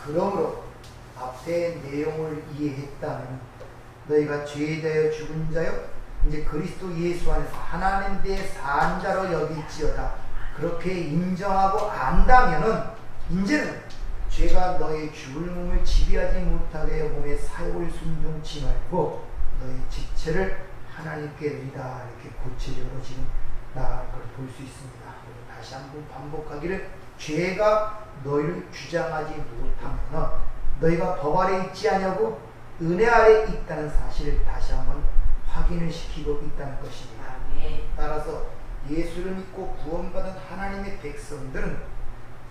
그러므로 앞에 내용을 이해했다면 너희가 죄에 대하여 죽은 자요 이제 그리스도 예수 안에서 하나님 대해 산 자로 여길지어다. 그렇게 인정하고 안다면은 이제는 죄가 너의 죽을 몸을 지배하지 못하게 하여 몸의 사욕을 순종치 말고 너의 지체를 하나님께 드리라. 이렇게 구체적으로 지금 나아갈 걸 볼 수 있습니다. 다시 한번 반복하기를 죄가 너희를 주장하지 못하면 너희가 법 아래 있지 아니하고 은혜 아래 있다는 사실을 다시 한번 확인을 시키고 있다는 것입니다. 따라서 예수를 믿고 구원받은 하나님의 백성들은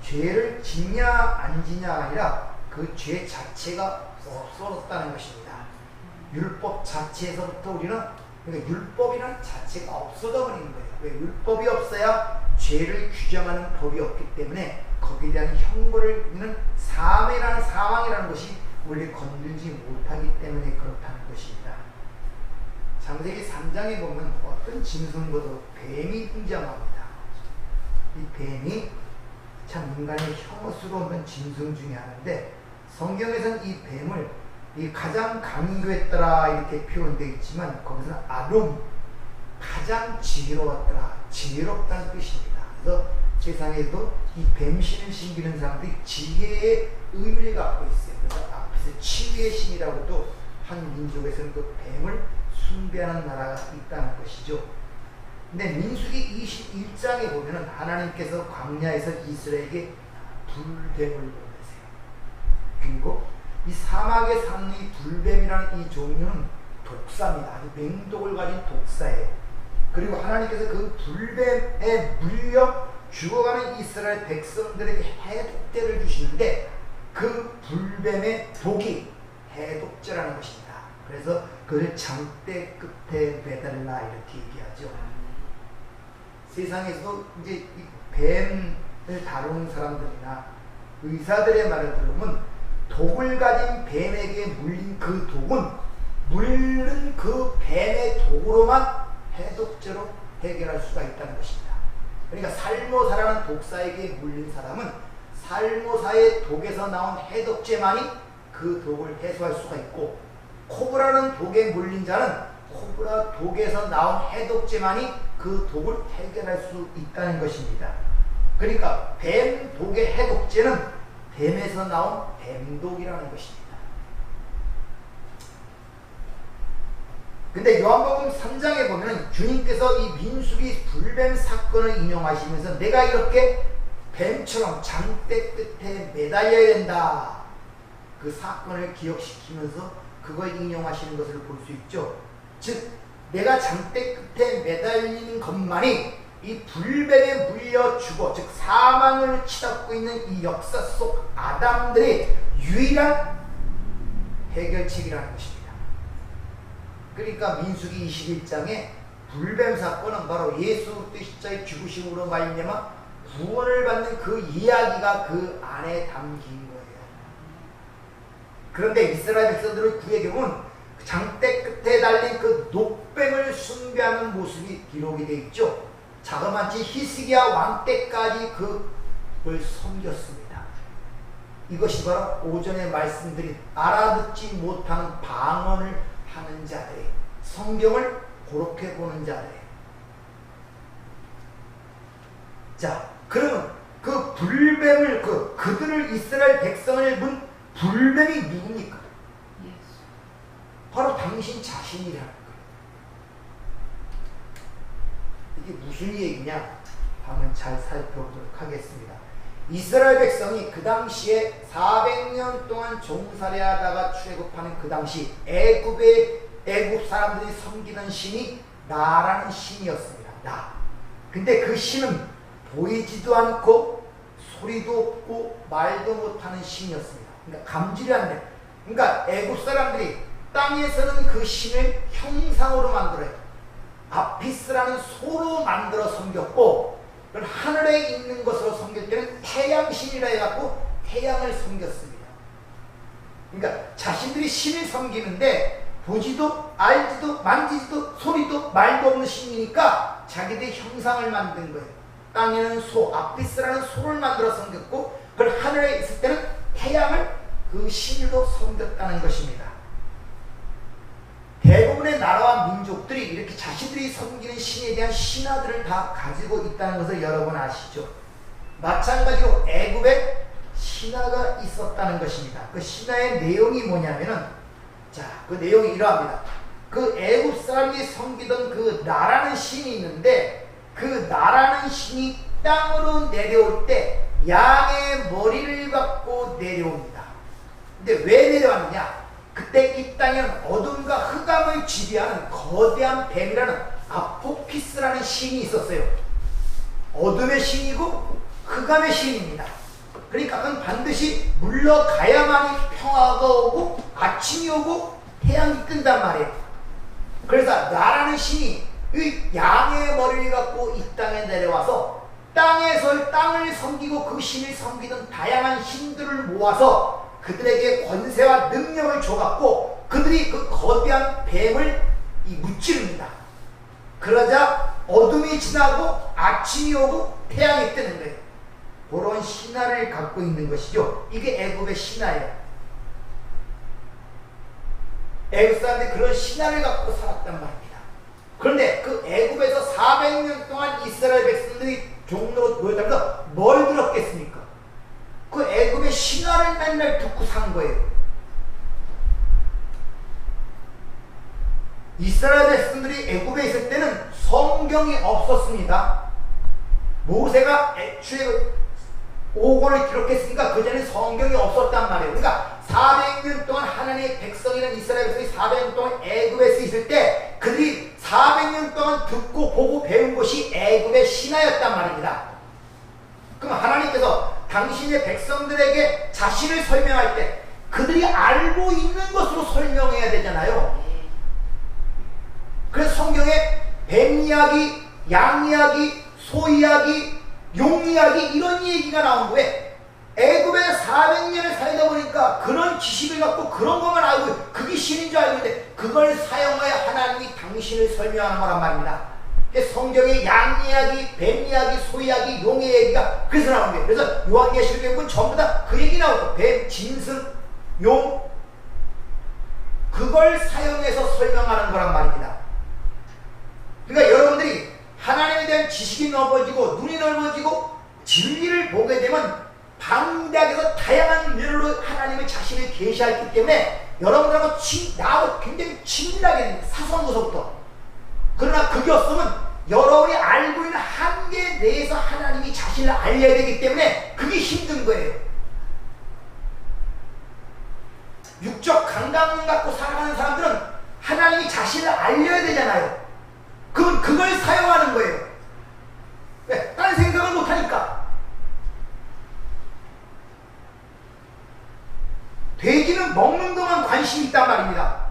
죄를 지냐 안 지냐가 아니라 그 죄 자체가 없어졌다는 것입니다. 율법 자체에서부터 우리는 그러니까 율법이라는 자체가 없어져 버리는 거예요. 왜? 율법이 없어야 죄를 규정하는 법이 없기 때문에 거기에 대한 형벌을 있는 사망이라는 것이 원래 건들지 못하기 때문에 그렇다는 것입니다. 창세기 3장에 보면 어떤 짐승보다 뱀이 등장합니다. 이 뱀이 참 인간의 혐오스러운 짐승 중에 하나인데 성경에서는 이 뱀을 가장 강교했더라 이렇게 표현되어 있지만 거기서는 아돔 가장 지혜로웠더라, 지혜롭다는 뜻입니다. 그래서 세상에도 이 뱀신을 신기는 사람들이 지혜의 의미를 갖고 있어요. 그래서 앞에서 치유의 신이라고도 한 민족에서는 그 뱀을 숭배하는 나라가 있다는 것이죠. 근데 민수기 21장에 보면은 하나님께서 광야에서 이스라엘에게 불뱀을 보내세요. 그리고 이 사막에 사는 이 불뱀이라는 이 종류는 독사입니다. 아주 맹독을 가진 독사예요. 그리고 하나님께서 그 불뱀에 물려 죽어가는 이스라엘 백성들에게 해독제를 주시는데 그 불뱀의 독이 해독제라는 것입니다. 그래서 그를 장대 끝에 매달라 이렇게 얘기하죠. 세상에서도 이제 이 뱀을 다루는 사람들이나 의사들의 말을 들으면 독을 가진 뱀에게 물린 그 독은 물른 그 뱀의 독으로만 해독제로 해결할 수가 있다는 것입니다. 그러니까 살모사라는 독사에게 물린 사람은 살모사의 독에서 나온 해독제만이 그 독을 해소할 수가 있고 코브라는 독에 물린 자는 코브라 독에서 나온 해독제만이 그 독을 해결할 수 있다는 것입니다. 그러니까 뱀 독의 해독제는 뱀에서 나온 뱀독이라는 것입니다. 근데 요한복음 3장에 보면 주님께서 이 민수기 불뱀 사건을 인용하시면서 내가 이렇게 뱀처럼 장대 끝에 매달려야 된다. 그 사건을 기억시키면서 그걸 인용하시는 것을 볼 수 있죠. 즉 내가 장대 끝에 매달리는 것만이 이 불뱀에 물려 죽어 즉 사망을 치닫고 있는 이 역사 속 아담들의 유일한 해결책이라는 것입니다. 그러니까 민수기 21장에 불뱀 사건은 바로 예수 그리스도의 십자가의 죽으심으로 말미암아 구원을 받는 그 이야기가 그 안에 담긴 거예요. 그런데 이스라엘 백성들을 구약에 보면 장대 끝에 달린 그 녹뱀을 숭배하는 모습이 기록이 되어 있죠. 자그마치 히스기야 왕 때까지 그걸 섬겼습니다. 이것이 바로 오전에 말씀드린 알아듣지 못하는 방언을 하는 자들의 성경을 그렇게 보는 자들의 자 그러면 그 불뱀을 그들을 이스라엘 백성을 문 불뱀이 누굽니까? 바로 당신 자신이라는 거예요. 이게 무슨 얘기냐 한번 잘 살펴보도록 하겠습니다. 이스라엘 백성이 그 당시에 400년 동안 종살이하다가 출애굽하는 그 당시 애굽 사람들이 섬기는 신이 나라는 신이었습니다. 나. 근데 그 신은 보이지도 않고 소리도 없고 말도 못하는 신이었습니다. 그러니까 감지를 안 돼. 그러니까 애굽 사람들이 땅에서는 그 신을 형상으로 만들어요. 아피스라는 소로 만들어 섬겼고 하늘에 있는 것으로 섬길 때는 태양신이라 해갖고 태양을 섬겼습니다. 그러니까 자신들이 신을 섬기는데 보지도 알지도 만지지도 소리도 말도 없는 신이니까 자기들의 형상을 만든 거예요. 땅에는 소, 아피스라는 소를 만들어 섬겼고 그걸 하늘에 있을 때는 태양을 그 신으로 섬겼다는 것입니다. 대부분의 나라와 민족들이 이렇게 자신들이 섬기는 신에 대한 신화들을 다 가지고 있다는 것을 여러분 아시죠? 마찬가지로 애굽에 신화가 있었다는 것입니다. 그 신화의 내용이 뭐냐면은, 자, 그 내용이 이러합니다. 그 애굽 사람이 섬기던 그 나라는 신이 있는데, 그 나라는 신이 땅으로 내려올 때 양의 머리를 갖고 내려옵니다. 근데 왜 내려왔느냐? 그때 이 땅에는 어둠과 흑암을 지배하는 거대한 뱀이라는 아포피스라는 신이 있었어요. 어둠의 신이고 흑암의 신입니다. 그러니까 그건 반드시 물러가야만이 평화가 오고 아침이 오고 태양이 뜬단 말이에요. 그래서 나라는 신이 이 양의 머리를 갖고 이 땅에 내려와서 땅에서 땅을 섬기고 그 신을 섬기던 다양한 신들을 모아서 그들에게 권세와 능력을 줘갖고 그들이 그 거대한 뱀을 무찌릅니다. 그러자 어둠이 지나고 아침이 오고 태양이 뜨는 거예요. 그런 신화를 갖고 있는 것이죠. 이게 애굽의 신화예요. 애굽 사람들이 그런 신화를 갖고 살았단 말입니다. 그런데 그 애굽에서 400년 동안 이스라엘 백성들이 종로로 모였다면서 뭘 들었겠습니까? 그 애굽의 신화를 맨날 듣고 산 거예요. 이스라엘 백성들이 애굽에 있을 때는 성경이 없었습니다. 모세가 애초에 5권을 기록했으니까 그전에 성경이 없었단 말이에요. 그러니까 400년 동안 하나님의 백성이라는 이스라엘 백성이 400년 동안 애굽에서 있을 때 그들이 400년 동안 듣고 보고 배운 것이 애굽의 신화였단 말입니다. 그럼 하나님께서 당신의 백성들에게 자신을 설명할 때 그들이 알고 있는 것으로 설명해야 되잖아요. 그래서 성경에 뱀 이야기, 양 이야기, 소 이야기, 용 이야기 이런 얘기가 나온 거예요. 애굽에 400년을 살다 보니까 그런 지식을 갖고 그런 것만 알고 그게 신인 줄 알고 있는데 그걸 사용하여 하나님이 당신을 설명하는 거란 말입니다. 성경의 양 이야기, 뱀 이야기, 소 이야기, 용의 얘기가 그래서 나오는 거예요. 그래서 요한계시록에 보면 전부 다 그 얘기 나오고 뱀, 짐승, 용 그걸 사용해서 설명하는 거란 말입니다. 그러니까 여러분들이 하나님에 대한 지식이 넓어지고 눈이 넓어지고 진리를 보게 되면 방대하게서 다양한 면으로 하나님의 자신을 계시하기 때문에 여러분들하고 나하고 굉장히 친밀하게 됩니다. 사소한 것부터. 그러나 그게 없으면 여러분이 알고 있는 한계 내에서 하나님이 자신을 알려야 되기 때문에 그게 힘든 거예요. 육적 감각을 갖고 살아가는 사람들은 하나님이 자신을 알려야 되잖아요. 그럼 그걸 사용하는 거예요. 왜? 딴 생각을 못하니까. 돼지는 먹는 것만 관심이 있단 말입니다.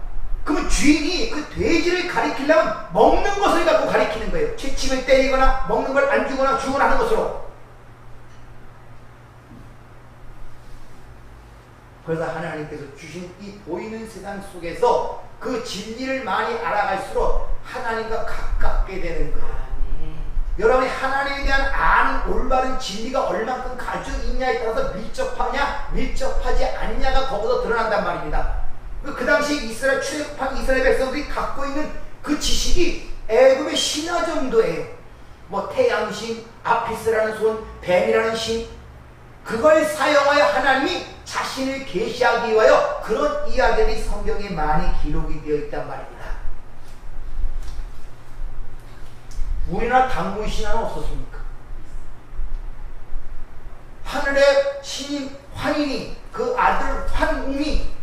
그러면 주인이 그 돼지를 가리키려면 먹는 것을 갖고 가리키는 거예요. 채찍을 때리거나 먹는 걸 안 주거나 주거나 하는 것으로. 그래서 하나님께서 주신 이 보이는 세상 속에서 그 진리를 많이 알아갈수록 하나님과 가깝게 되는 거예요. 여러분이 하나님에 대한 아는 올바른 진리가 얼만큼 가지고 있냐에 따라서 밀접하냐 밀접하지 않냐가 거기서 드러난단 말입니다. 그 당시 이스라엘 출애굽한 이스라엘 백성들이 갖고 있는 그 지식이 애굽의 신화 정도예요. 뭐 태양신, 아피스라는 손, 뱀이라는 신 그걸 사용하여 하나님이 자신을 계시하기 위하여 그런 이야기들이 성경에 많이 기록이 되어 있단 말입니다. 우리나라 당군 신화는 없었습니까? 하늘의 신인 환인이 그 아들 환웅이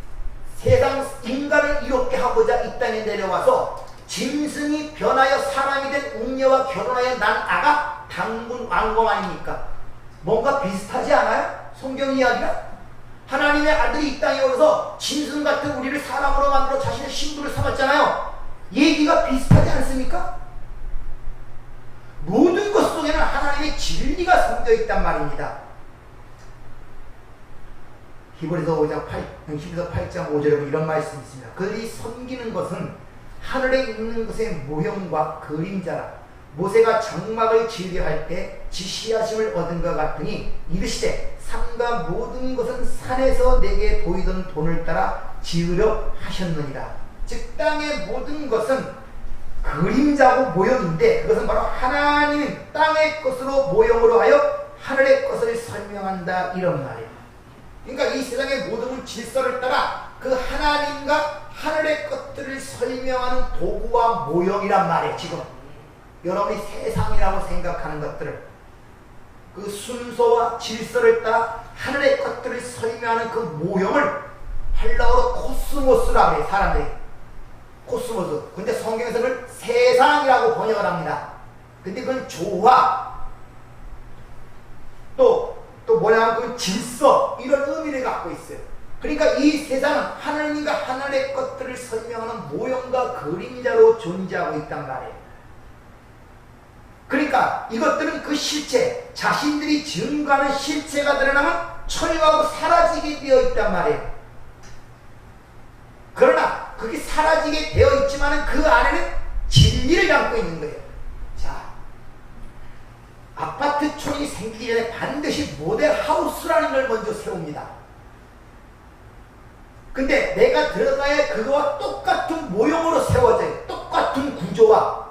세상 인간을 이롭게 하고자 이 땅에 내려와서 짐승이 변하여 사람이 된 웅녀와 결혼하여 난 아가 당군 왕공 아닙니까? 뭔가 비슷하지 않아요? 성경 이야기가? 하나님의 아들이 이 땅에 오셔서 짐승 같은 우리를 사람으로 만들어 자신의 신부를 삼았잖아요. 얘기가 비슷하지 않습니까? 모든 것 속에는 하나님의 진리가 담겨 있단 말입니다. 히브리서 8장 5절에 이런 말씀이 있습니다. 그들이 섬기는 것은 하늘에 있는 것의 모형과 그림자라. 모세가 장막을 즐겨할 때 지시하심을 얻은 것 같으니 이르시되 산과 모든 것은 산에서 내게 보이던 돈을 따라 지으려 하셨느니라. 즉 땅의 모든 것은 그림자고 모형인데 그것은 바로 하나님 땅의 것으로 모형으로 하여 하늘의 것을 설명한다 이런 말이에요. 그러니까 이 세상의 모든 질서를 따라 그 하나님과 하늘의 것들을 설명하는 도구와 모형이란 말이에요. 지금 여러분이 세상이라고 생각하는 것들을 그 순서와 질서를 따라 하늘의 것들을 설명하는 그 모형을 헬라어로 코스모스라고 해요. 사람들이 코스모스. 근데 성경에서는 세상이라고 번역을 합니다. 근데 그건 조화 또 뭐냐면 그 질서 이런 의미를 갖고 있어요. 그러니까 이 세상은 하나님과 하늘의 것들을 설명하는 모형과 그림자로 존재하고 있단 말이에요. 그러니까 이것들은 그 실체, 자신들이 증거하는 실체가 드러나면 철거하고 사라지게 되어 있단 말이에요. 그러나 그게 사라지게 되어 있지만 그 안에는 진리를 담고 있는 거예요. 자, 아파트촌이 생기기 전에 반드시 모델하우스라는 걸 먼저 세웁니다. 근데 내가 들어가야 그거와 똑같은 모형으로 세워져요. 똑같은 구조와.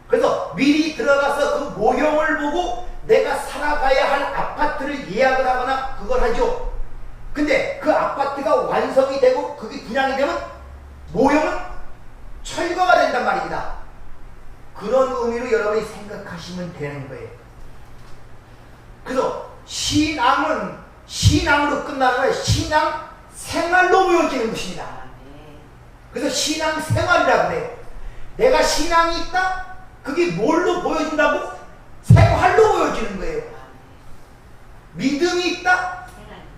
그래서 미리 들어가서 그 모형을 보고 내가 살아가야 할 아파트를 예약을 하거나 그걸 하죠. 근데 그 아파트가 완성이 되고 그게 분양이 되면 모형은 철거가 된단 말입니다. 그런 의미로 여러분이 생각하시면 되는 거예요. 그래서 신앙은 신앙으로 끝나는 거예요. 신앙 생활로 보여지는 것입니다. 그래서 신앙 생활이라고 해요. 내가 신앙이 있다? 그게 뭘로 보여진다고? 생활로 보여지는 거예요. 믿음이 있다?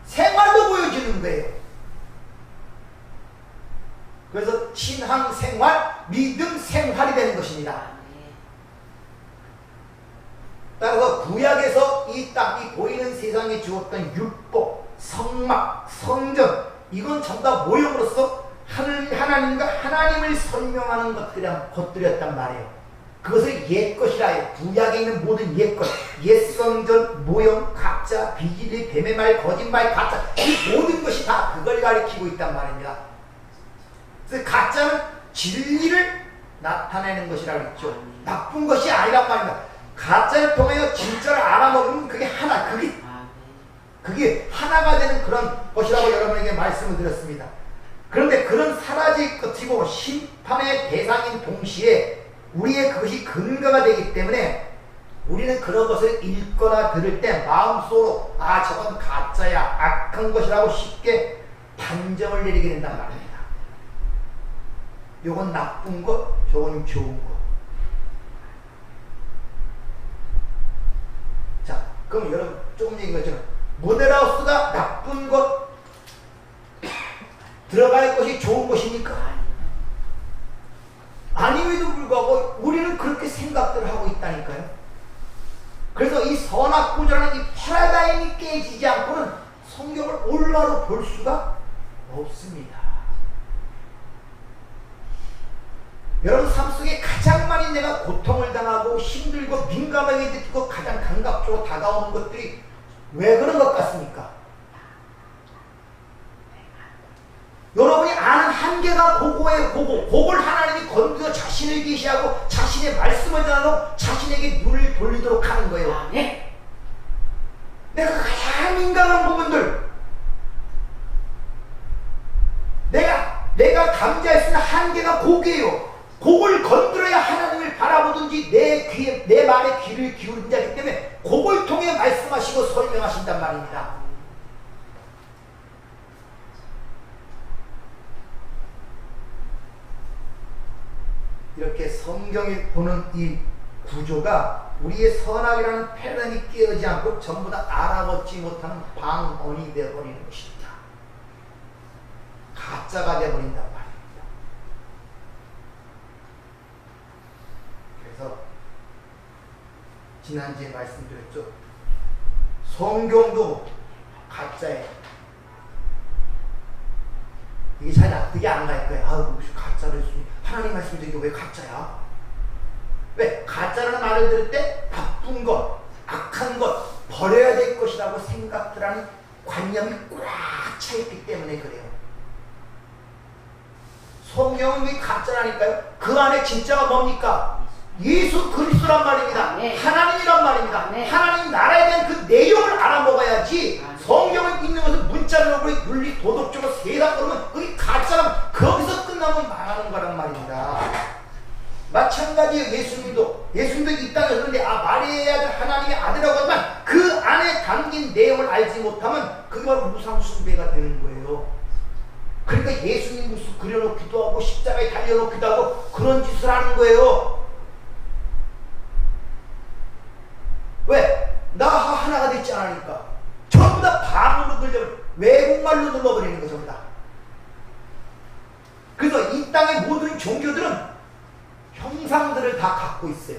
생활로 보여지는 거예요. 그래서 신앙 생활, 믿음 생활이 되는 것입니다. 따라서 구약에서 이 땅이 보이는 세상에 주었던 율법, 성막, 성전 이건 전부 다 모형으로서 하나님과 하나님을 설명하는 것들이었단 말이에요. 그것을 옛것이라 해요. 구약에 있는 모든 옛것, 옛성전, 모형, 가짜, 비질리, 뱀의 말, 거짓말, 가짜 이 모든 것이 다 그걸 가리키고 있단 말입니다. 그래서 가짜는 진리를 나타내는 것이라고 했죠. 나쁜 것이 아니란 말입니다. 가짜를 통하여 진짜를 알아먹으면 그게 하나, 그게 하나가 되는 그런 것이라고 여러분에게 말씀을 드렸습니다. 그런데 그런 사라질 것이고 심판의 대상인 동시에 우리의 그것이 근거가 되기 때문에 우리는 그런 것을 읽거나 들을 때 마음속으로 아 저건 가짜야 악한 것이라고 쉽게 판정을 내리게 된단 말입니다. 요건 나쁜 것, 저건 좋은 것. 자, 그럼 여러분 조금 얘기한 것처럼 모델하우스가 나쁜 것, 들어갈 것이 좋은 것입니까? 아님에도 불구하고 우리는 그렇게 생각들을 하고 있다니까요. 그래서 이 선악구조라는 이 패러다임이 깨지지 않고는 성경을 올바로 볼 수가 없습니다. 여러분 삶 속에 가장 많이 내가 고통을 당하고 힘들고 민감하게 느끼고 가장 감각적으로 다가오는 것들이 왜 그런 것 같습니까? 여러분이 아는 한계가 그거예요. 그걸 하나님이 건드려 자신을 계시하고 자신의 말씀을 전하고 자신에게 눈을 돌리도록 하는 거예요. 네? 내가 가장 민감한 부분들 내가 감지할 수 있는 한계가 그게요. 그걸 건드려야 하나님을 바라보든지 내 말에 귀를 기울인 자이기 때문에 그걸 통해 말씀하시고 설명하신단 말입니다. 이렇게 성경이 보는 이 구조가 우리의 선악이라는 패러다임이 깨어지 않고 전부 다 알아보지 못하는 방언이 되어버리는 것입니다. 가짜가 되어버린단 말입니다. 그래서 지난주에 말씀드렸죠. 성경도 가짜예요. 이게 잘 납득이 안 갈 거예요. 아유, 가짜를 하나님 말씀이 왜 가짜야? 왜? 가짜라는 말을 들을 때 나쁜 것, 악한 것, 버려야 될 것이라고 생각들하는 관념이 꽉 차있기 때문에 그래요. 성령은 왜 가짜라니까요? 그 안에 진짜가 뭡니까? 예수 그리스도란 말입니다. 네. 하나님이란 말입니다. 네. 하나님 나라에 대한 그 내용을 알아먹어야지. 네. 성경을 읽는 것은 문자적으로 윤리 도덕적으로 세상 그러면 그게 가짜라면 거기서 끝나면 망하는 거란 말입니다. 마찬가지예요. 예수님도 이 땅에 오는데 마리아의 아들 하나님의 아들이라고 하지만 그 안에 담긴 내용을 알지 못하면 그게 바로 무상숭배가 되는 거예요. 그러니까 예수님 모습 그려놓기도 하고 십자가에 달려놓기도 하고 그런 짓을 하는 거예요. 왜? 나 하나가 되지 않으니까. 전부 다 방으로 들려버려. 외국말로 눌러버리는 거죠. 전부 다. 그래서 이 땅의 모든 종교들은 형상들을 다 갖고 있어요.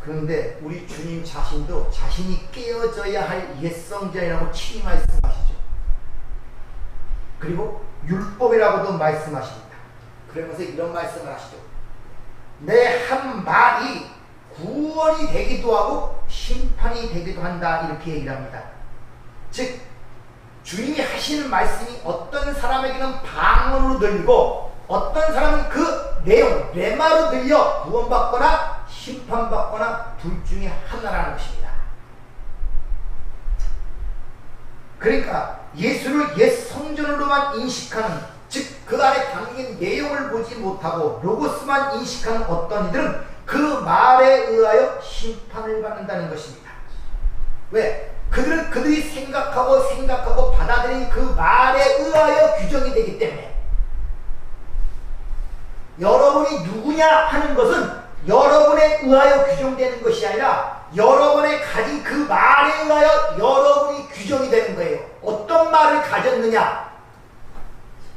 그런데 우리 주님 자신도 자신이 깨어져야 할 옛성전이라고 친히 말씀하시죠. 그리고 율법이라고도 말씀하십니다. 그러면서 이런 말씀을 하시죠. 내 한 말이 구원이 되기도 하고 심판이 되기도 한다, 이렇게 얘기를 합니다. 즉 주님이 하시는 말씀이 어떤 사람에게는 방언으로 들리고 어떤 사람은 그 내용 레마로 들려 구원받거나 심판받거나 둘 중에 하나라는 것입니다. 그러니까 예수를 옛 성전으로만 인식하는, 즉 그 안에 담긴 내용을 보지 못하고 로고스만 인식하는 어떤 이들은 그 말에 의하여 심판을 받는다는 것입니다. 왜? 그들은 그들이 생각하고 받아들인 그 말에 의하여 규정이 되기 때문에 여러분이 누구냐 하는 것은 여러분에 의하여 규정되는 것이 아니라 여러분의 가진 그 말에 의하여 여러분이 규정이 되는 거예요. 어떤 말을 가졌느냐?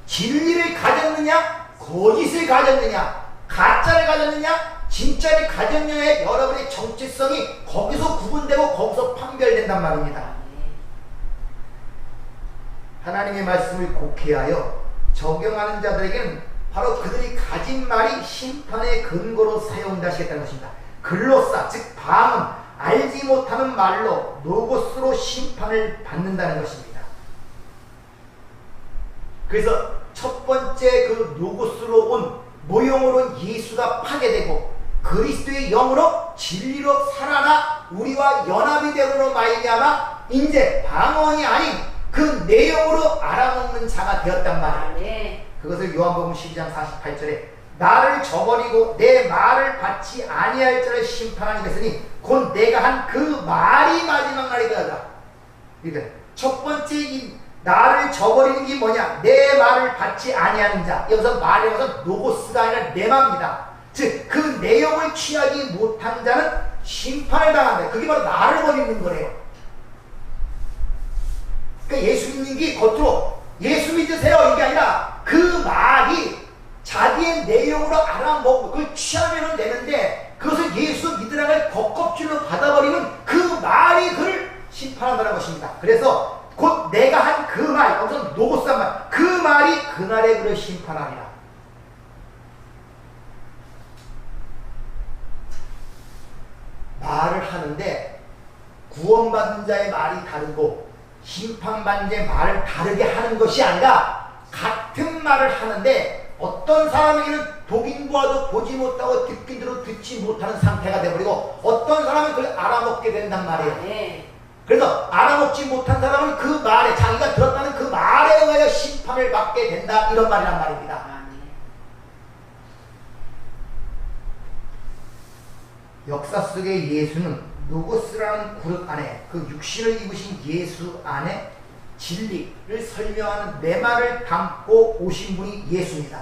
진리를 가졌느냐? 거짓을 가졌느냐? 가짜를 가졌느냐? 진짜를 가졌느냐에 여러분의 정체성이 거기서 구분되고 거기서 판별된단 말입니다. 하나님의 말씀을 곡해하여 적용하는 자들에게는 바로 그들이 가진 말이 심판의 근거로 사용된다 하시겠다는 것입니다. 글로싸, 즉 방언, 알지 못하는 말로 로고스로 심판을 받는다는 것입니다. 그래서 첫 번째 그 로고스로 온 모형으로 예수가 파괴되고 그리스도의 영으로 진리로 살아나 우리와 연합이 되므로 말미암아 이제 방언이 아닌 그 내용으로 알아먹는 자가 되었단 말이에요. 네. 그것을 요한복음 12장 48절에 나를 저버리고 내 말을 받지 아니할 자를 심판하니 그랬으니 곧 내가 한 그 말이 마지막 날이 되었다. 그러니까 첫 번째 이 나를 저버리는 게 뭐냐? 내 말을 받지 아니하는 자. 여기서 말이라는 것은 로고스가 아니라 레마입니다. 즉 그 내용을 취하지 못한 자는 심판을 당한다. 그게 바로 나를 버리는 거래요. 그러니까 예수 믿는 게 겉으로 예수 믿으세요 이게 아니라 그 말이 자기의 내용으로 알아먹고 그걸 취하면 되는데 그것을 예수 믿으라는 겉껍질로 받아버리면 그 말이 그를 심판한다는 것입니다. 그래서 곧 내가 한 그 말, 여기서 노고스한 말, 그 말이 그날에 그를 심판하리라. 말을 하는데 구원받은 자의 말이 다르고 심판받은 자의 말을 다르게 하는 것이 아니라 같은 말을 하는데 어떤 사람에게는 보긴 보아도 보지 못하고 듣긴 들어 듣지 못하는 상태가 되어버리고 어떤 사람은 그걸 알아먹게 된단 말이에요. 네. 그래서 알아먹지 못한 사람은 그 말에 자기가 들었다는 그 말에 의하여 심판을 받게 된다 이런 말이란 말입니다. 역사 속의 예수는 로고스라는 그릇 안에 그 육신을 입으신 예수 안에 진리를 설명하는 레마를 담고 오신 분이 예수입니다.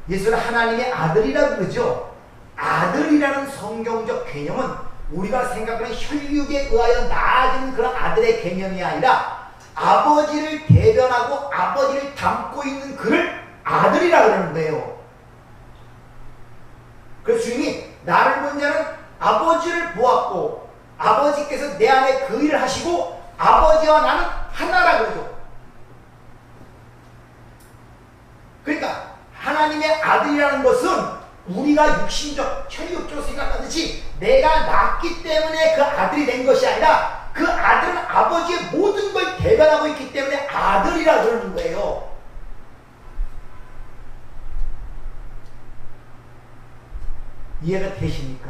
예수는 하나님의 아들이라고 그러죠. 아들이라는 성경적 개념은 우리가 생각하는 혈육에 의하여 낳아지는 그런 아들의 개념이 아니라 아버지를 대변하고 아버지를 담고 있는 그를 아들이라고 그러는 거예요. 그래서 주님이 나를 본 자는 아버지를 보았고 아버지께서 내 안에 그 일을 하시고 아버지와 나는 하나라 그러죠. 하나님의 아들이라는 것은 우리가 육신적, 혈육적으로 생각하듯이 내가 낳기 때문에 그 아들이 된 것이 아니라 그 아들은 아버지의 모든 걸 대변하고 있기 때문에 아들이라 그러는 거예요. 이해가 되십니까?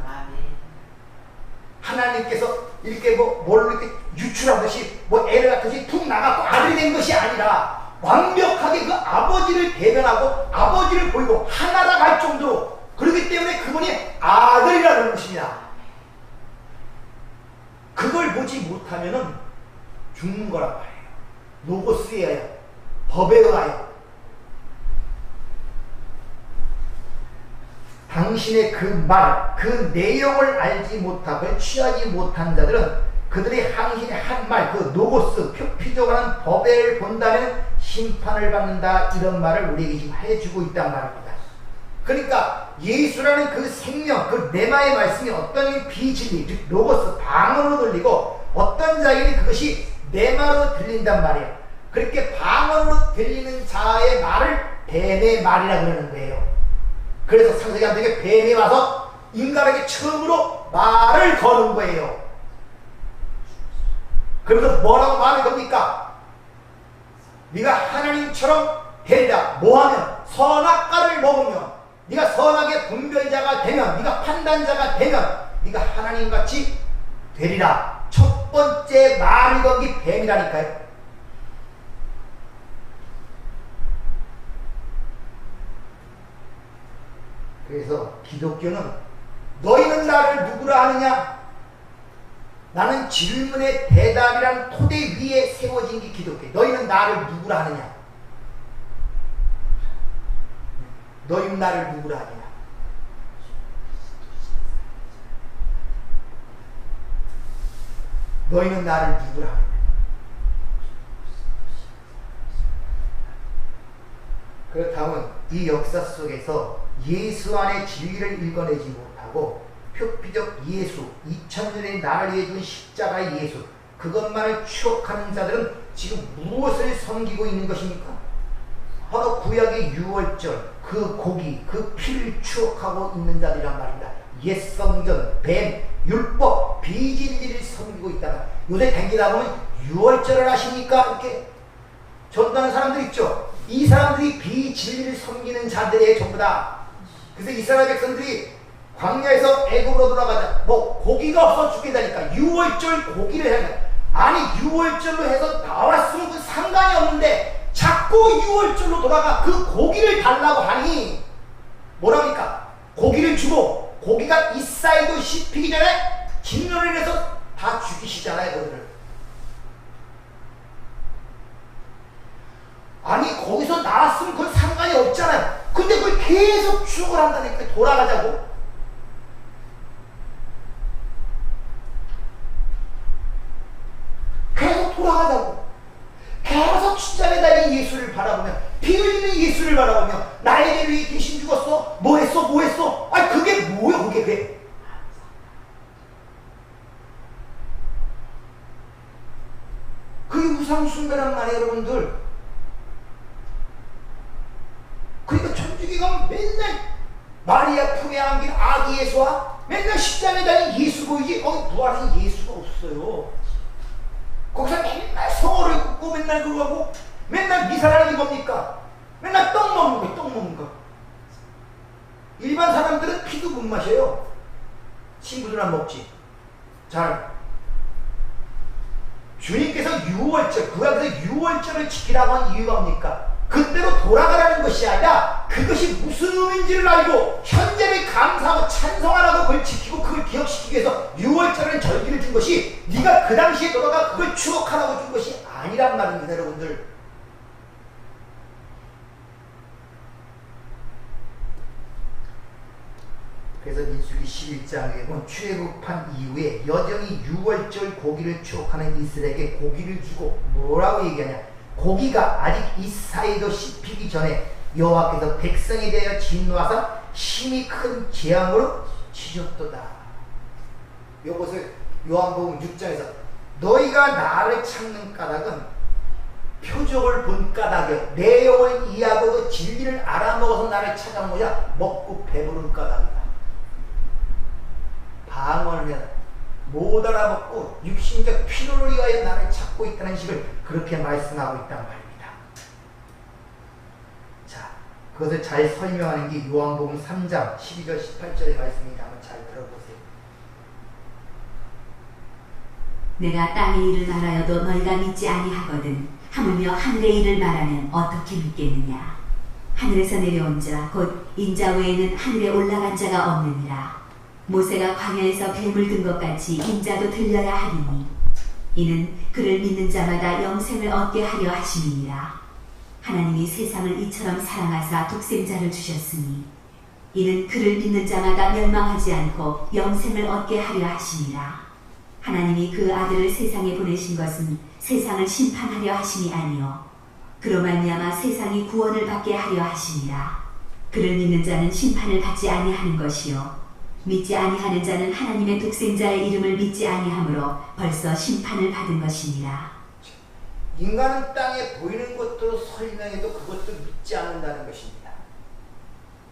하나님께서 이렇게 뭘 이렇게 유출하듯이 애를 낳듯이 툭 나가고 아들이 된 것이 아니라 완벽하게 그 아버지를 대변하고 아버지를 보이고 하나라 갈 정도로, 그렇기 때문에 그분이 아들이라는 것입니다. 그걸 보지 못하면은 죽는 거란 말이에요. 로고스에 의하여, 법에 의하여. 당신의 그 말, 그 내용을 알지 못하고 취하지 못한 자들은 그들의 당신의 한 말, 그 노고스, 표피적으로 하는 법을 본다면 심판을 받는다, 이런 말을 우리에게 지금 해주고 있단 말입니다. 그러니까 예수라는 그 생명, 그 네마의 말씀이 어떤 비진리, 즉 로고스, 방언으로 들리고 어떤 자에게 그것이 네마로 들린단 말이에요. 그렇게 방언으로 들리는 자의 말을 뱀의 말이라 그러는 거예요. 그래서 창세기한테 뱀이 와서 인간에게 처음으로 말을 거는 거예요. 그러면서 뭐라고 말을 겁니까? 네가 하나님처럼 되리라. 뭐하면? 선악과를 먹으면, 네가 선악의 분별자가 되면, 네가 판단자가 되면 네가 하나님같이 되리라. 첫 번째 말이 거기 뱀이라니까요. 그래서 기독교는 너희는 나를 누구라 하느냐? 나는 질문의 대답이란 토대 위에 세워진 게 기독교. 너희는 나를 누구라 하느냐? 너희는 나를 누구라 하느냐? 너희는 나를 누구라 하느냐? 그렇다면 이 역사 속에서 예수 안에 진리를 읽어내지 못하고 표피적 예수, 2000년의 나를 위해 준 십자가의 예수, 그것만을 추억하는 자들은 지금 무엇을 섬기고 있는 것입니까? 바로 구약의 유월절, 그 고기, 그 피를 추억하고 있는 자들이란 말입니다. 옛 성전, 뱀, 율법, 비진리를 섬기고 있다가 요새 댕기다 보면 유월절을 하십니까? 이렇게 전도하는 사람들 있죠. 이 사람들이 비진리를 섬기는 자들의 전부 다. 그래서 이스라엘 백성들이 광야에서 애굽으로 돌아가자, 고기가 없어 죽겠다니까 유월절 고기를 해야 돼. 아니 유월절로 해서 나왔으면 그 상관이 없는데 자꾸 유월절로 돌아가 그 고기를 달라고 하니 뭐랍니까? 고기를 주고 고기가 이 사이도 씹히기 전에 진노를 해서 다 죽이시잖아요, 그들을. 아니 거기서 나왔으면 그건 상관이 없잖아요. 근데 그걸 계속 추억을 한다니까. 돌아가자고. 계속 돌아가자고. 계속 십자가에 달린 예수를 바라보며, 피 흘리는 예수를 바라보며, 나에게 왜 대신 죽었어? 뭐 했어? 아니 그게 뭐야 그게. 그게 우상숭배란 말이에요, 여러분들. 그러니까 천주교 가면 맨날 마리아 품에 안긴 아기 예수와 맨날 십자가에 달린 예수 보이지, 거기 부활한 예수가 없어요. 거기서 맨날 성호를 굽고 맨날 그거 하고 맨날 미사라는 게 뭡니까? 맨날 떡 먹는 거. 일반 사람들은 피도 못 마셔요. 친구들 안 먹지. 잘. 주님께서 유월절, 구약에서 유월절을 지키라고 한 이유가 뭡니까? 그때로 돌아가라는 것이 아니라 그것이 무슨 의미인지를 알고 현재를 감사하고 찬송하라고 그걸 지키고 그걸 기억시키기 위해서 유월절은 절기를 준 것이 네가 그 당시에 돌아가 그걸 추억하라고 준 것이 아니란 말입니다, 여러분들. 그래서 민수기 11장에 보면 출애굽한 이후에 여전히 유월절 고기를 추억하는 이스라엘에게 고기를 주고 뭐라고 얘기하냐? 고기가 아직 이 사이도 씹히기 전에 여호와께서 백성에 대하여 진노하사 심히 큰 재앙으로 치셨도다. 이것을 요한복음 6장에서 너희가 나를 찾는 까닭은 표적을 본 까닭에 내 영을 이해하고 그 진리를 알아먹어서 나를 찾아오자 먹고 배부른 까닭이다. 방언을 해라. 못 알아먹고 육신적 필요를 위하여 나를 찾고 있다는 식을 그렇게 말씀하고 있단 말입니다. 자, 그것을 잘 설명하는 게 요한복음 3장 12절 18절의 말씀입니다. 한번 잘 들어보세요. 내가 땅의 일을 말하여도 너희가 믿지 아니하거든 하물며 하늘의 일을 말하면 어떻게 믿겠느냐. 하늘에서 내려온 자 곧 인자 외에는 하늘에 올라간 자가 없느니라. 모세가 광야에서 뱀을 든 것 같이 인자도 들려야 하리니 이는 그를 믿는 자마다 영생을 얻게 하려 하심이니라. 하나님이 세상을 이처럼 사랑하사 독생자를 주셨으니 이는 그를 믿는 자마다 멸망하지 않고 영생을 얻게 하려 하심이라. 하나님이 그 아들을 세상에 보내신 것은 세상을 심판하려 하심이 아니요 그로 말미암아 세상이 구원을 받게 하려 하심이라. 그를 믿는 자는 심판을 받지 아니하는 것이요 믿지 아니하는 자는 하나님의 독생자의 이름을 믿지 아니하므로 벌써 심판을 받은 것이니라. 인간은 땅에 보이는 것도 설명해도 그것도 믿지 않는다는 것입니다.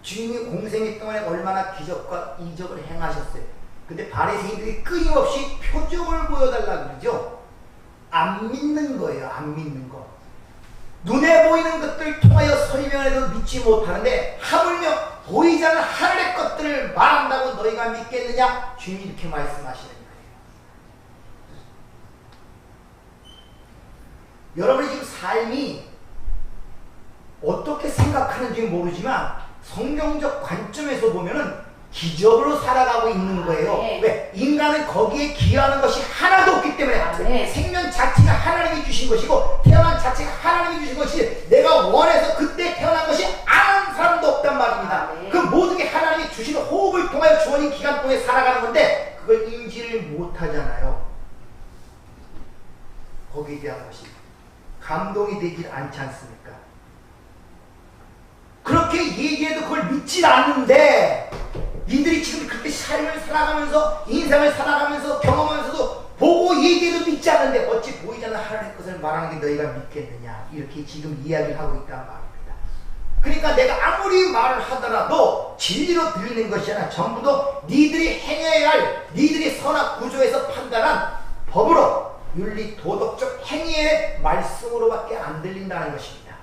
주님이 공생애 동안에 얼마나 기적과 이적을 행하셨어요. 근데 바리새인들이 끊임없이 표적을 보여달라고 그러죠. 안 믿는 거예요. 안 믿는 거. 눈에 보이는 것들을 통하여 설명해도 믿지 못하는데 하물며 보이지 않는 하늘의 것들을 말한다고 너희가 믿겠느냐? 주님이 이렇게 말씀하시는 거예요. 여러분이 지금 삶이 어떻게 생각하는지 모르지만 성경적 관점에서 보면은 기적으로 살아가고 있는 거예요. 네. 왜? 인간은 거기에 기여하는 것이 하나도 없기 때문에 네. 생명 자체가 하나님이 주신 것이고 태어난 자체가 하나님이 주신 것이 내가 원해서 그때 태어난 것이 아는 사람도 없단 말입니다. 네. 그 모든 게 하나님이 주신 호흡을 통하여 주어진 기간 동안에 살아가는 건데 그걸 인지를 못하잖아요. 거기에 대한 것이 감동이 되질 않지 않습니까? 그렇게 얘기해도 그걸 믿질 않는데 이들이 지금 그렇게 삶을 살아가면서 인생을 살아가면서 경험하면서도 보고 얘기해도 믿지 않는데 어찌 보이지 않는 하나님의 것을 말하는 게 너희가 믿겠느냐 이렇게 지금 이야기를 하고 있단 말입니다. 그러니까 내가 아무리 말을 하더라도 진리로 들리는 것이 아니라 전부도 니들이 행해야 할 니들이 선악 구조에서 판단한 법으로 윤리 도덕적 행위의 말씀으로밖에 안 들린다는 것입니다.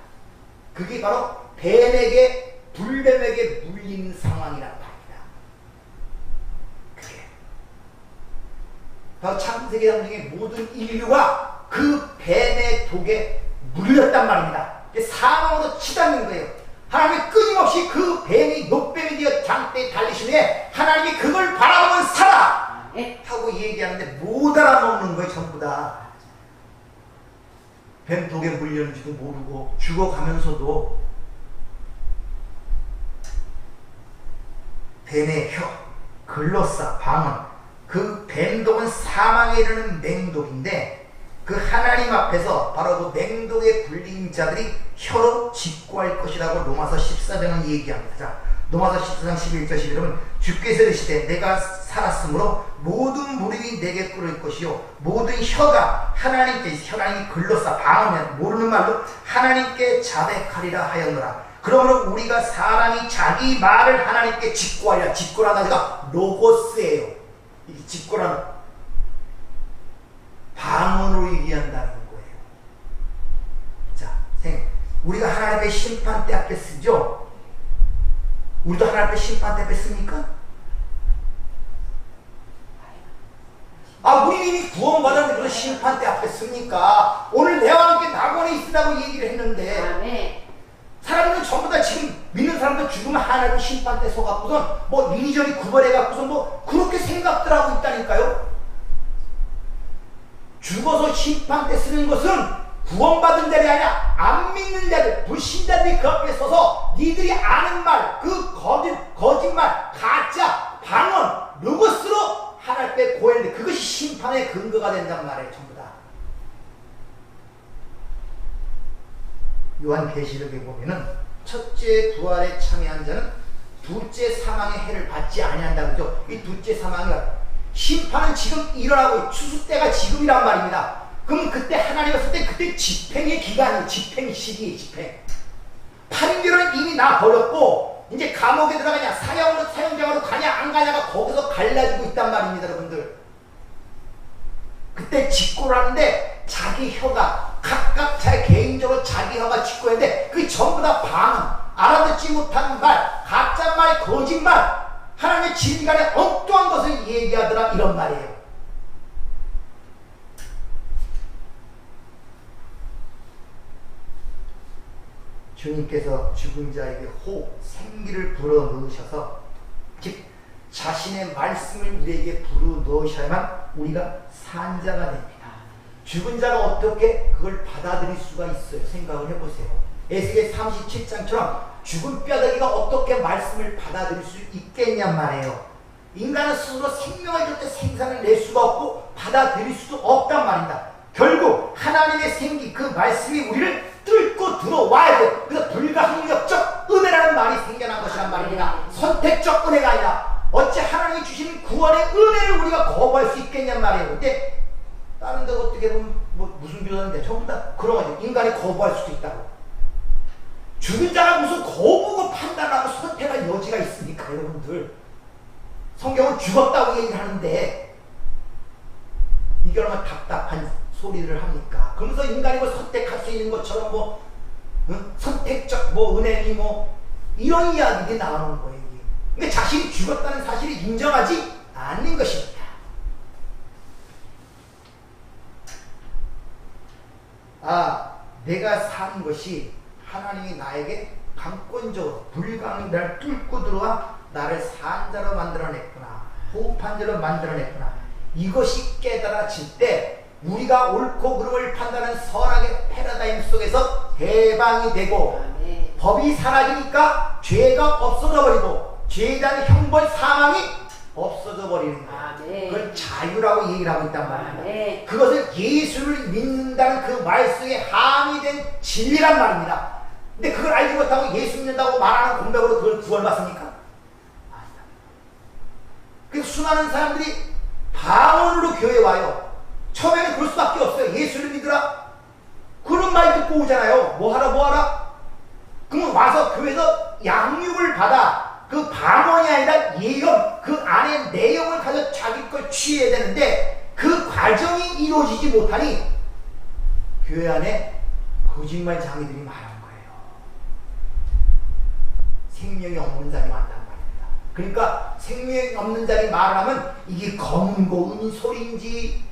그게 바로 뱀에게 불뱀에게 물린 상황이란 말입니다. 그게 바로 창세기 장중에 모든 인류가 그 뱀의 독에 물렸단 말입니다. 사망으로 치닫는 거예요. 하나님이 끊임없이 그 뱀이 녹뱀이 되어 장대에 달리신 후에 하나님이 그걸 바라보면 살아 하고 얘기하는데 못 알아먹는 거예요. 전부 다 뱀 독에 물렸는지도 모르고 죽어가면서도 뱀의 혀, 글로싸, 방언, 그 뱀독은 사망에 이르는 맹독인데 그 하나님 앞에서 바로 그 맹독에 불린 자들이 혀로 직고할 것이라고 로마서 14장은 얘기합니다. 자, 로마서 14장 11절 11절은 주께서 이르시되 내가 살았으므로 모든 무릎이 내게 꿇을 것이요 모든 혀가 하나님께 혀라니 글로싸 방언이면 모르는 말로 하나님께 자백하리라 하였노라. 그러므로 우리가 사람이 자기 말을 하나님께 직고하려 직고라는 자가 로고스예요. 이 직고라는 방언으로 얘기한다는 거예요. 자, 우리가 하나님의 심판대 앞에 쓰죠? 우리도 하나님 앞에 심판대 앞에 씁니까? 우리 이미 구원받았는데 그런 심판대 앞에 씁니까? 오늘 내와 함께 낙원에 있으라고 얘기를 했는데 사람들은 전부 다 지금 믿는 사람들 죽으면 하나님 심판대 서갖고선 뭐 이리저리 구걸해갖고선 뭐 그렇게 생각들 하고 있다니까요. 죽어서 심판대 쓰는 것은 구원받은 자들이 아니라 안 믿는 자들, 불신자들이 그 앞에 서서 니들이 아는 말, 그 거짓말, 가짜, 방언, 로고스로 하나님께 고했는데 그것이 심판의 근거가 된단 말이에요. 전부 다. 요한계시록에 보면은 첫째 부활에 참여한 자는 둘째 사망의 해를 받지 아니한다고 그러죠. 이 둘째 사망이 심판은 지금 일어나고 추수 때가 지금이란 말입니다. 그럼 그때 하나님 왔을 때 그때 집행의 기간이 집행 시기 집행. 8개월은 이미 나 버렸고 이제 감옥에 들어가냐 사형장으로 가냐 안 가냐가 거기서 갈라지고 있단 말입니다, 여러분들. 그때 직고를 하는데 자기 혀가 각각 자 개인적으로 자기 혀가 직고했는데 그게 전부 다 방언, 알아듣지 못하는 말, 가짜말, 거짓말, 하나님의 진리간에 엉뚱한 것을 얘기하더라, 이런 말이에요. 주님께서 죽은 자에게 생기를 불어넣으셔서 즉 자신의 말씀을 우리에게 불어넣으셔야만 우리가 산 자가 됩니다. 죽은 자가 어떻게 그걸 받아들일 수가 있어요? 생각을 해보세요. 에스겔 37장처럼 죽은 뼈다귀가 어떻게 말씀을 받아들일 수 있겠냔 말이에요. 인간은 스스로 생명을 줄 때 생산을 낼 수가 없고 받아들일 수도 없단 말입니다. 결국 하나님의 생기, 그 말씀이 우리를 뚫고 들어와야 돼요. 그래서 불가항력적 은혜라는 말이 생겨난 것이란 말입니다. 선택적 은혜가 아니라 어찌 하나님이 주시는 구원의 은혜를 우리가 거부할 수 있겠냔 말이에요. 근데 다른 데 어떻게 보면 무슨 교사인데 전부 다 그런 거죠. 인간이 거부할 수도 있다고. 죽은 자가 무슨 거부고 판단하고 선택할 여지가 있습니까, 여러분들? 성경은 죽었다고 얘기를 하는데 이게 얼마나 답답한 소리를 합니까? 그러면서 인간이 선택할 수 있는 것처럼 선택적 은혜니 이런 이야기들이 나오는 거예요. 근데 자신이 죽었다는 사실을 인정하지 않는 것입니다. 내가 산 것이 하나님이 나에게 강권적으로 나를 뚫고 들어와 나를 산 자로 만들어냈구나, 호흡한 자로 만들어냈구나, 이것이 깨달아질 때 우리가 옳고 그름을 판단하는 선악의 패러다임 속에서 해방이 되고 법이 사라지니까 죄가 없어져 버리고 죄에 대한 형벌 사망이 없어져 버리는 거예요. 그걸 자유라고 얘기를 하고 있단 말입니다. 그것을 예수를 믿는다는 그 말씀에 함의된 진리란 말입니다. 근데 그걸 알지 못하고 예수 믿는다고 말하는 공백으로 그걸 구원받습니까? 아니다. 그래서 수많은 사람들이 방언으로 교회에 와요. 처음에는 그럴 수밖에 없어요. 예수를 믿으라 그런 말 듣고 오잖아요. 뭐하라? 그러면 와서 교회에서 양육을 받아 그 방언이 아니라 예언, 그 안에 내용을 가져 자기 걸 취해야 되는데 그 과정이 이루어지지 못하니 교회 안에 거짓말 장이들이 많은 거예요. 생명이 없는 자리 많단 말입니다. 그러니까 생명이 없는 자리 말하면 이게 검은 고음인 소리인지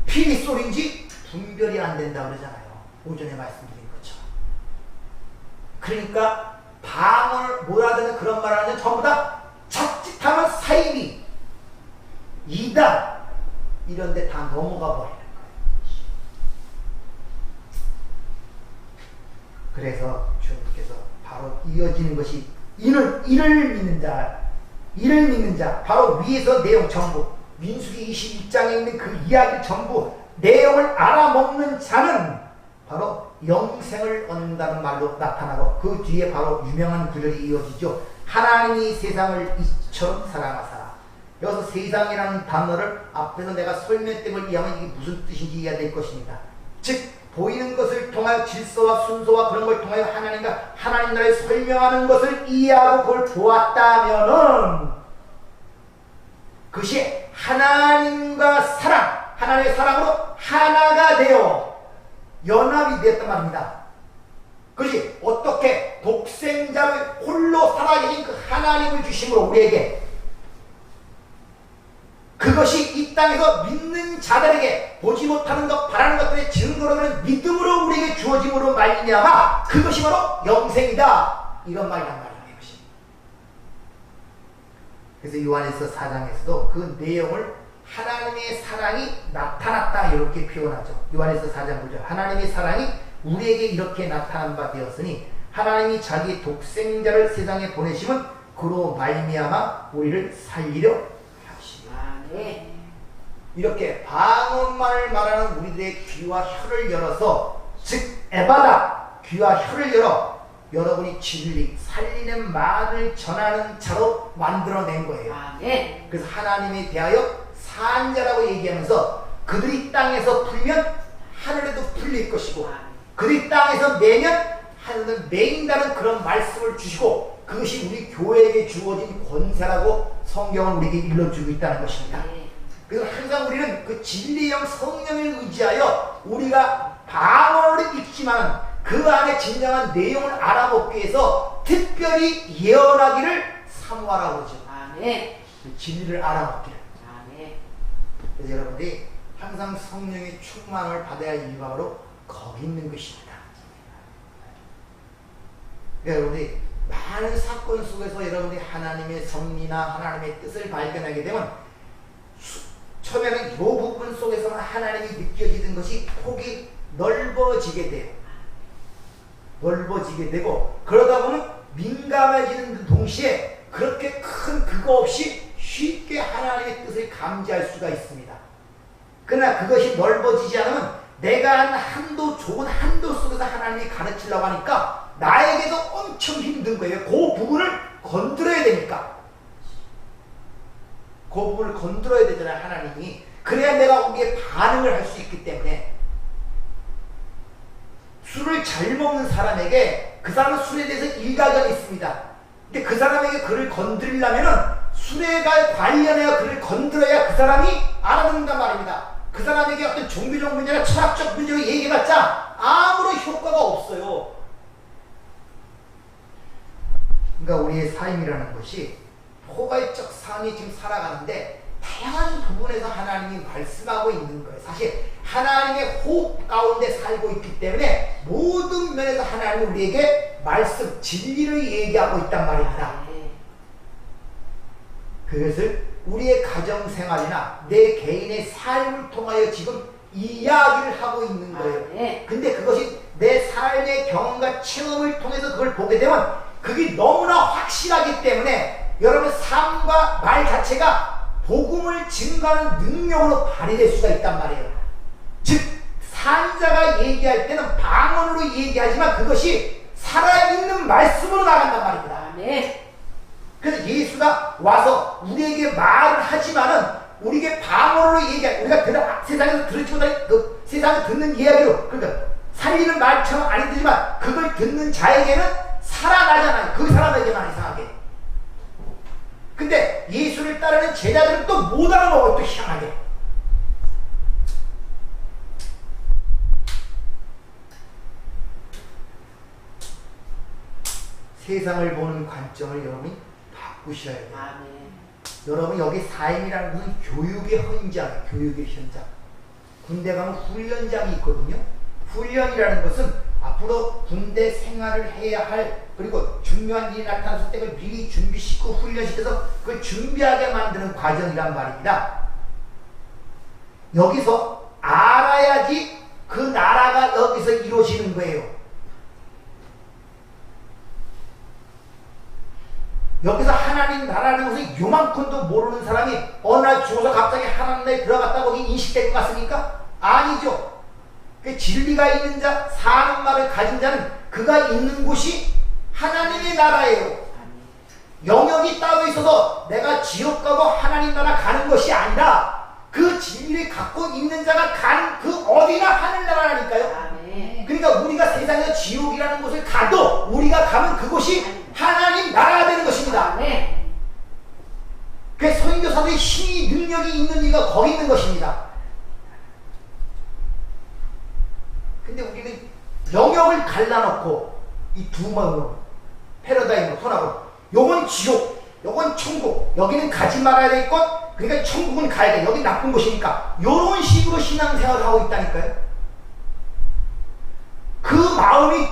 피리 소리인지 분별이 안 된다고 그러잖아요. 오전에 말씀드린 것처럼. 그러니까 방언을 못 알아듣는 그런 말 하는 전부 다 자칫하면 사이비, 이단 이런 데 다 넘어가 버리는 거예요. 그래서 주님께서 바로 이어지는 것이 이를 믿는 자 바로 위에서 내용 전부 민수기 21장에 있는 그 이야기 전부 내용을 알아먹는 자는 바로 영생을 얻는다는 말로 나타나고 그 뒤에 바로 유명한 구절이 이어지죠. 하나님이 세상을 이처럼 사랑하사. 여기서 세상이라는 단어를 앞에서 내가 설명됨을 이해하면 이게 무슨 뜻인지 이해가 될 것입니다. 즉 보이는 것을 통하여 질서와 순서와 그런 걸 통하여 하나님 나라를 설명하는 것을 이해하고 그걸 보았다면은 그것이 하나님과 하나님의 사랑으로 하나가 되어 연합이 되었단 말입니다. 그것이 어떻게 독생자를 홀로 살아계신 그 하나님을 주심으로 우리에게 그것이 이 땅에서 믿는 자들에게 보지 못하는 것, 바라는 것들의 증거로 되는 믿음으로 우리에게 주어짐으로 말미암아 그것이 바로 영생이다. 이런 말이란 말이에요. 그래서 요한일서 4장에서도 그 내용을 하나님의 사랑이 나타났다 이렇게 표현하죠. 요한일서 4장 9절 하나님의 사랑이 우리에게 이렇게 나타난 바 되었으니 하나님이 자기 독생자를 세상에 보내심은 그로 말미암아 우리를 살리려 하시니. 이렇게 방언만을 말하는 우리들의 귀와 혀를 열어서 즉 에바다 귀와 혀를 열어 여러분이 진리, 살리는 말을 전하는 자로 만들어낸 거예요. 그래서 하나님에 대하여 산 자라고 얘기하면서 그들이 땅에서 풀면 하늘에도 풀릴 것이고 그들이 땅에서 매면 하늘은 매인다는 그런 말씀을 주시고 그것이 우리 교회에게 주어진 권세라고 성경은 우리에게 일러주고 있다는 것입니다. 그래서 항상 우리는 그 진리형 성령을 의지하여 우리가 방언을 읽지만 그 안에 진정한 내용을 알아보기 위해서 특별히 예언하기를 사모하라고 그러죠. 아멘. 진리를 알아보기를. 아멘. 그래서 여러분들이 항상 성령의 충만을 받아야 할 이유가 바로 거기 있는 것입니다. 그러니까 여러분들이 많은 사건 속에서 여러분들이 하나님의 섭리나 하나님의 뜻을 발견하게 되면 처음에는 이 부분 속에서만 하나님이 느껴지던 것이 폭이 넓어지게 돼요. 넓어지게 되고 그러다 보면 민감해지는 동시에 그렇게 큰 그거 없이 쉽게 하나님의 뜻을 감지할 수가 있습니다. 그러나 그것이 넓어지지 않으면 내가 하는 한도 좁은 한도 속에서 하나님이 가르치려고 하니까 나에게도 엄청 힘든 거예요. 그 부분을 건드려야 되니까. 그 부분을 건드려야 되잖아요, 하나님이. 그래야 내가 거기에 반응을 할 수 있기 때문에. 술을 잘 먹는 사람에게 그 사람은 술에 대해서 일가견이 있습니다. 근데 그 사람에게 그를 건드리려면은 술에 관련해야 그를 건드려야 그 사람이 알아듣는단 말입니다. 그 사람에게 어떤 종교적 문제나 철학적 문제로 얘기해봤자 아무런 효과가 없어요. 그러니까 우리의 삶이라는 것이 포괄적 삶이 지금 살아가는데 다양한 부분에서 하나님이 말씀하고 있는 거예요. 사실 하나님의 호흡 가운데 살고 있기 때문에 모든 면에서 하나님은 우리에게 말씀, 진리를 얘기하고 있단 말입니다. 그것을 우리의 가정생활이나 내 개인의 삶을 통하여 지금 이야기를 하고 있는 거예요. 근데 그것이 내 삶의 경험과 체험을 통해서 그걸 보게 되면 그게 너무나 확실하기 때문에 여러분 삶과 말 자체가 복음을 증거하는 능력으로 발휘될 수가 있단 말이에요. 즉 산자가 얘기할 때는 방언으로 얘기하지만 그것이 살아있는 말씀으로 나간단 말입니다. 그래서 예수가 와서 우리에게 말을 하지만은 우리에게 방언으로 우리가 세상에서 들었지 못한 그 세상에 듣는 이야기로 그러니까 살리는 말처럼 안 되지만 그걸 듣는 자에게는 살아나잖아요. 그 사람에게만 이상하게. 근데 예수를 따르는 제자들은 또 못 알아먹어요. 또 희한하게. 세상을 보는 관점을 여러분이 바꾸셔야 돼요. 여러분 여기 삶이라는 것은 교육의 현장, 교육의 현장. 군대 가면 훈련장이 있거든요. 훈련이라는 것은 앞으로 군대 생활을 해야 할 그리고 중요한 일이 나타났을 때 그걸 미리 준비시키고 훈련시켜서 그걸 준비하게 만드는 과정이란 말입니다. 여기서 알아야지 그 나라가 여기서 이루어지는 거예요. 여기서 하나님 나라는 것을 요만큼도 모르는 사람이 어느 날 죽어서 갑자기 하나님 나라에 들어갔다고 거기 인식될 것 같습니까? 아니죠. 그 진리가 있는 자, 사는 말을 가진 자는 그가 있는 곳이 하나님의 나라예요. 영역이 따로 있어서 내가 지옥 가고 하나님 나라 가는 것이 아니라 그 진리를 갖고 있는 자가 가는 그 어디나 하늘나라라니까요. 그러니까 우리가 세상에서 지옥이라는 곳을 가도 우리가 가면 그곳이 하나님 나라가 되는 것입니다. 그 선교사들의 힘이 능력이 있는 이유가 거기 있는 것입니다. 근데 우리는 영역을 갈라놓고 이 두 마음으로 패러다임으로 손하고 요건 지옥, 요건 천국, 여기는 가지 말아야 될 것, 그러니까 천국은 가야 돼, 여기 나쁜 곳이니까 요런 식으로 신앙생활을 하고 있다니까요. 그 마음이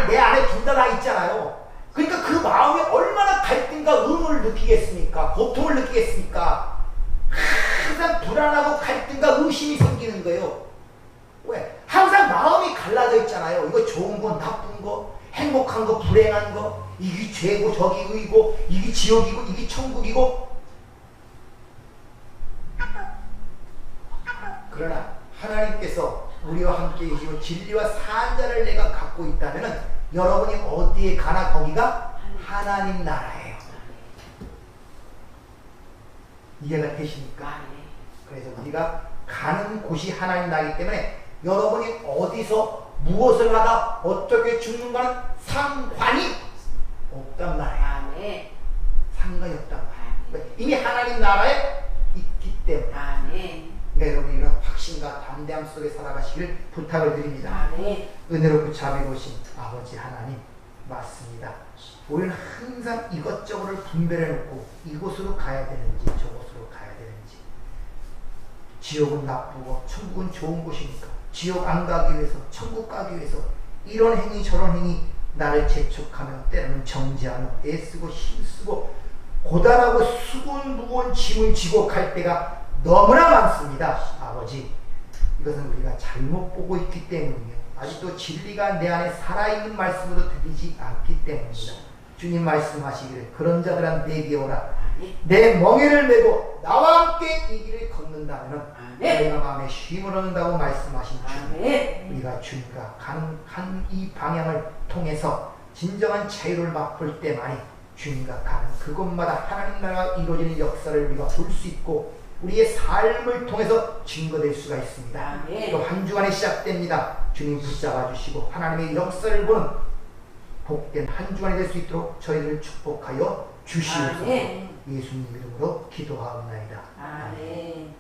내 안에 둘 다 있잖아요. 그러니까 그 마음이 얼마나 갈등과 의문을 느끼겠습니까? 고통을 느끼겠습니까? 항상 불안하고 갈등과 의심이 생기는 거예요. 왜? 항상 마음이 갈라져 있잖아요. 이거 좋은 거, 나쁜 거, 행복한 거, 불행한 거, 이게 죄고 저기 의고, 이게 지옥이고, 이게 천국이고. 그러나 하나님께서 우리와 함께 계시고 진리와 산자를 내가 갖고 있다면 여러분이 어디에 가나 거기가 하나님 나라예요. 이해가 되십니까? 그래서 우리가 가는 곳이 하나님 나이기 때문에 여러분이 어디서 무엇을 하다 어떻게 죽는가는 상관이 없단 말이에요. 아멘. 상관이 없단 말이에요. 이미 하나님 나라에 있기 때문에. 아멘. 그러니까 여러분이 이런 확신과 담대함 속에 살아가시길 부탁을 드립니다. 아멘. 은혜롭고 자비로우신 아버지 하나님 맞습니다. 우리는 항상 이것저것을 분별해놓고 이곳으로 가야 되는지 저곳으로 가야 되는지, 지옥은 나쁘고 천국은 좋은 곳이니까 지옥 안 가기 위해서 천국 가기 위해서 이런 행위 저런 행위 나를 재촉하며 때로는 정죄하며 애쓰고 힘쓰고 고단하고 무거운 짐을 지고 갈 때가 너무나 많습니다. 아버지, 이것은 우리가 잘못 보고 있기 때문이요, 아직도 진리가 내 안에 살아있는 말씀으로 들리지 않기 때문입니다. 주님 말씀하시기를 그런 자들아 내게 오라. 내 멍에를 메고 나와 함께 이 길을 걷는다면 너희가 마음에 쉼을 얻는다고 말씀하신 주님, 우리가 주님과 가는 이 방향을 통해서 진정한 자유를 맛볼 때만이 주님과 가는 그곳마다 하나님 나라가 이루어지는 역사를 우리가 볼 수 있고 우리의 삶을 통해서 증거될 수가 있습니다. 또 한 주간이 시작됩니다. 주님 붙잡아 주시고 하나님의 역사를 보는 복된 한 주간이 될 수 있도록 저희를 축복하여 주시옵소서. 예수님 이름으로 기도하옵나이다. 아멘.